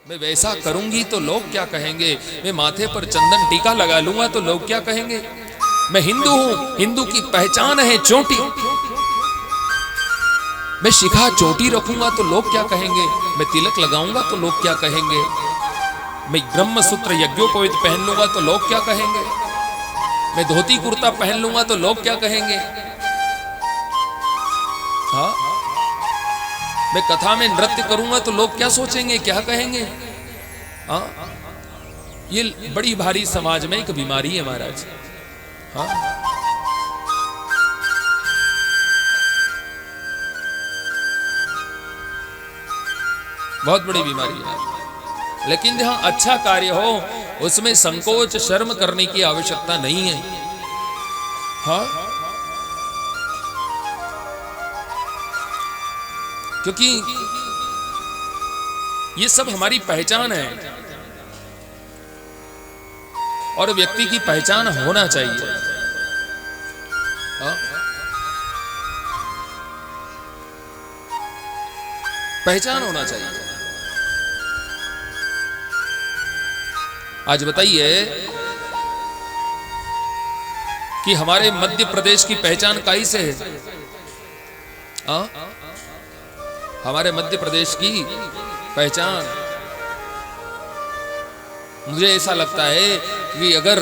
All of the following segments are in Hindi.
मैं वैसा करूंगी तो लोग क्या कहेंगे, मैं माथे पर चंदन टीका लगा लूंगा तो लोग क्या कहेंगे, मैं हिंदू हूं, हिंदू की पहचान है चोटी, मैं शिखा चोटी रखूंगा तो लोग क्या कहेंगे, मैं तिलक लगाऊंगा तो लोग क्या कहेंगे, मैं ब्रह्म सूत्र यज्ञोपवीत पहन लूंगा तो लोग क्या कहेंगे, मैं धोती कुर्ता पहन लूंगा तो लोग क्या कहेंगे। हाँ, मैं कथा में नृत्य करूंगा तो लोग क्या सोचेंगे, क्या कहेंगे। हाँ, ये बड़ी भारी समाज में एक बीमारी है महाराज। हाँ, बहुत बड़ी बीमारी है। लेकिन जहां अच्छा कार्य हो उसमें संकोच शर्म करने की आवश्यकता नहीं है। हाँ, क्योंकि ये सब हमारी पहचान है और व्यक्ति की पहचान होना चाहिए। हाँ? पहचान होना चाहिए। आज बताइए कि हमारे मध्य प्रदेश की पहचान काई से है। हाँ? हमारे मध्य प्रदेश की पहचान, मुझे ऐसा लगता है कि अगर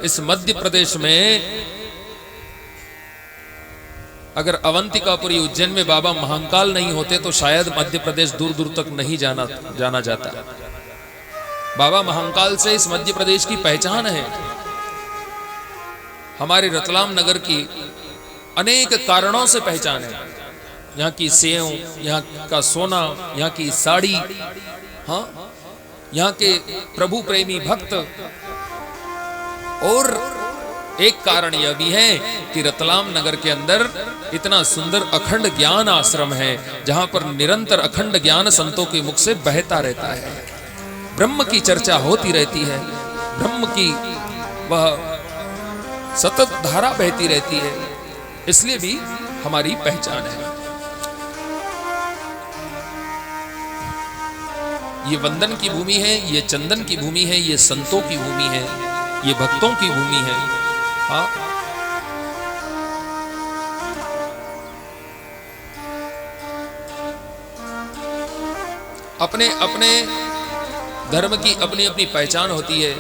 इस मध्य प्रदेश में अगर अवंतिकापुरी उज्जैन में बाबा महाकाल नहीं होते तो शायद मध्य प्रदेश दूर दूर तक नहीं जाना जाता। बाबा महाकाल से इस मध्य प्रदेश की पहचान है। हमारे रतलाम नगर की अनेक कारणों से पहचान है। यहाँ की सेव, यहाँ का सोना, यहाँ की साड़ी, हाँ, यहाँ के प्रभु प्रेमी भक्त। और एक कारण यह भी है कि रतलाम नगर के अंदर इतना सुंदर अखंड ज्ञान आश्रम है जहां पर निरंतर अखंड ज्ञान संतों के मुख से बहता रहता है। ब्रह्म की चर्चा होती रहती है, ब्रह्म की वह सतत धारा बहती रहती है। इसलिए भी हमारी पहचान है। ये वंदन की भूमि है, ये चंदन की भूमि है, ये संतों की भूमि है, ये भक्तों की भूमि है। हाँ, अपने अपने धर्म की अपनी अपनी पहचान होती है।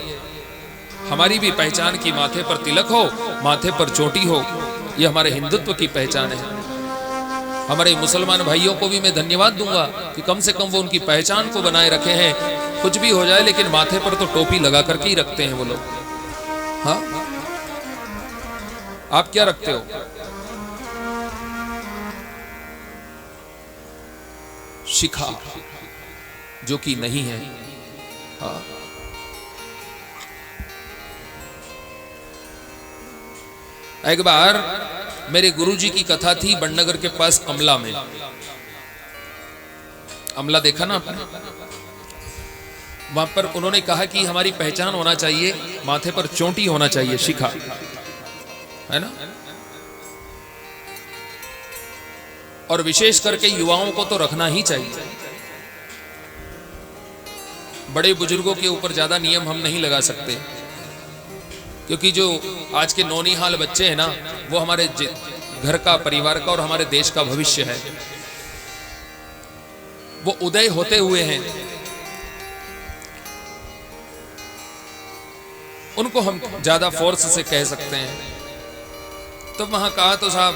हमारी भी पहचान की माथे पर तिलक हो, माथे पर चोटी हो, यह हमारे हिंदुत्व की पहचान है। हमारे मुसलमान भाइयों को भी मैं धन्यवाद दूंगा कि कम से कम वो उनकी पहचान को बनाए रखे हैं। कुछ भी हो जाए लेकिन माथे पर तो टोपी लगा करके ही रखते हैं वो लोग। हाँ, आप क्या रखते हो? शिखा, जो कि नहीं है। हाँ, एक बार मेरे गुरुजी की कथा थी बड़नगर के पास अमला में। अमला देखा ना आपने? वहां पर उन्होंने कहा कि हमारी पहचान होना चाहिए, माथे पर चोटी होना चाहिए, शिखा, है ना। और विशेष करके युवाओं को तो रखना ही चाहिए। बड़े बुजुर्गों के ऊपर ज्यादा नियम हम नहीं लगा सकते, क्योंकि जो आज के नौनिहाल बच्चे हैं ना, वो हमारे घर का, परिवार का और हमारे देश का भविष्य है। वो उदय होते हुए हैं, उनको हम ज्यादा फोर्स से कह सकते हैं। तो वहां कहा तो साहब,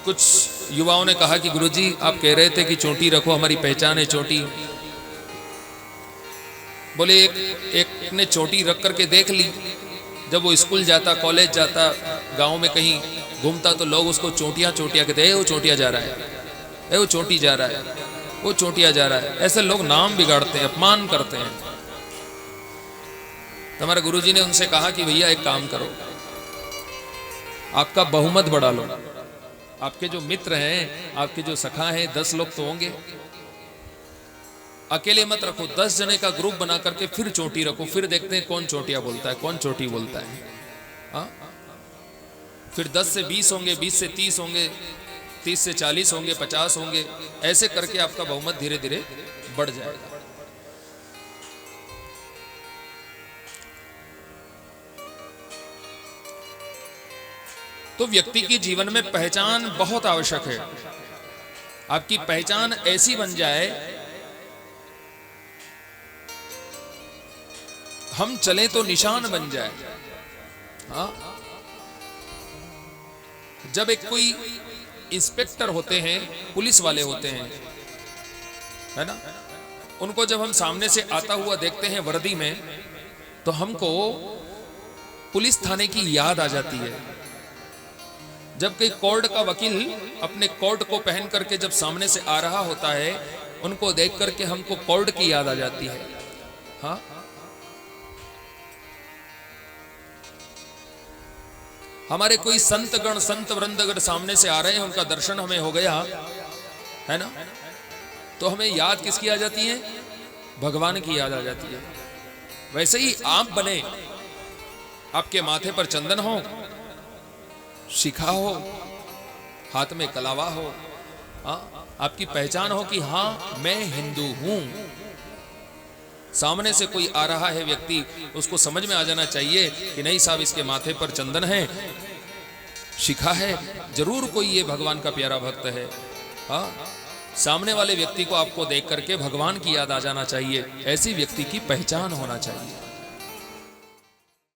कुछ युवाओं ने कहा कि गुरुजी आप कह रहे थे कि चोटी रखो, हमारी पहचान है चोटी। बोले एक ने चोटी रख करके देख ली। जब वो स्कूल जाता, कॉलेज जाता, गांव में कहीं घूमता तो लोग उसको चोटियां चोटियां कहते, वो चोटिया जा रहा है, वो चोटी जा रहा है, वो चोटिया जा रहा है। ऐसे लोग नाम बिगाड़ते हैं, अपमान करते हैं। तो हमारे गुरुजी ने उनसे कहा कि भैया एक काम करो, आपका बहुमत बढ़ा लो। आपके जो मित्र हैं, आपके जो सखा हैं, 10 लोग तो होंगे, अकेले मत रखो, 10 जने का ग्रुप बना करके फिर चोटी रखो। फिर देखते हैं कौन चोटिया बोलता है, कौन चोटी बोलता है। हाँ, फिर 10 से 20 होंगे, 20 से 30 होंगे, 30 से 40 होंगे, 50 होंगे। ऐसे करके आपका बहुमत धीरे धीरे बढ़ जाएगा। तो व्यक्ति की जीवन में पहचान बहुत आवश्यक है। आपकी पहचान ऐसी बन जाए, हम चले तो निशान बन जाए। हाँ, जब एक कोई इंस्पेक्टर होते हैं, पुलिस वाले होते हैं, है ना, उनको जब हम सामने से आता हुआ देखते हैं वर्दी में, तो हमको पुलिस थाने की याद आ जाती है। जब कोई कोर्ट का वकील अपने कोर्ट को पहन करके जब सामने से आ रहा होता है, उनको देख करके हमको कोर्ट की याद आ जाती है। हाँ, हमारे कोई संतगण, संत वृंद अगर सामने से आ रहे हैं, उनका दर्शन हमें हो गया, है ना, तो हमें याद किसकी आ जाती है? भगवान की याद आ जाती है। वैसे ही आप बने, आपके माथे पर चंदन हो, शिखा हो, हाथ में कलावा हो, आपकी पहचान हो कि हाँ मैं हिंदू हूं। सामने से कोई आ रहा है व्यक्ति, उसको समझ में आ जाना चाहिए कि नहीं साहब, इसके माथे पर चंदन है, शिखा है, जरूर कोई ये भगवान का प्यारा भक्त है। हाँ, सामने वाले व्यक्ति को आपको देख करके भगवान की याद आ जाना चाहिए। ऐसी व्यक्ति की पहचान होना चाहिए।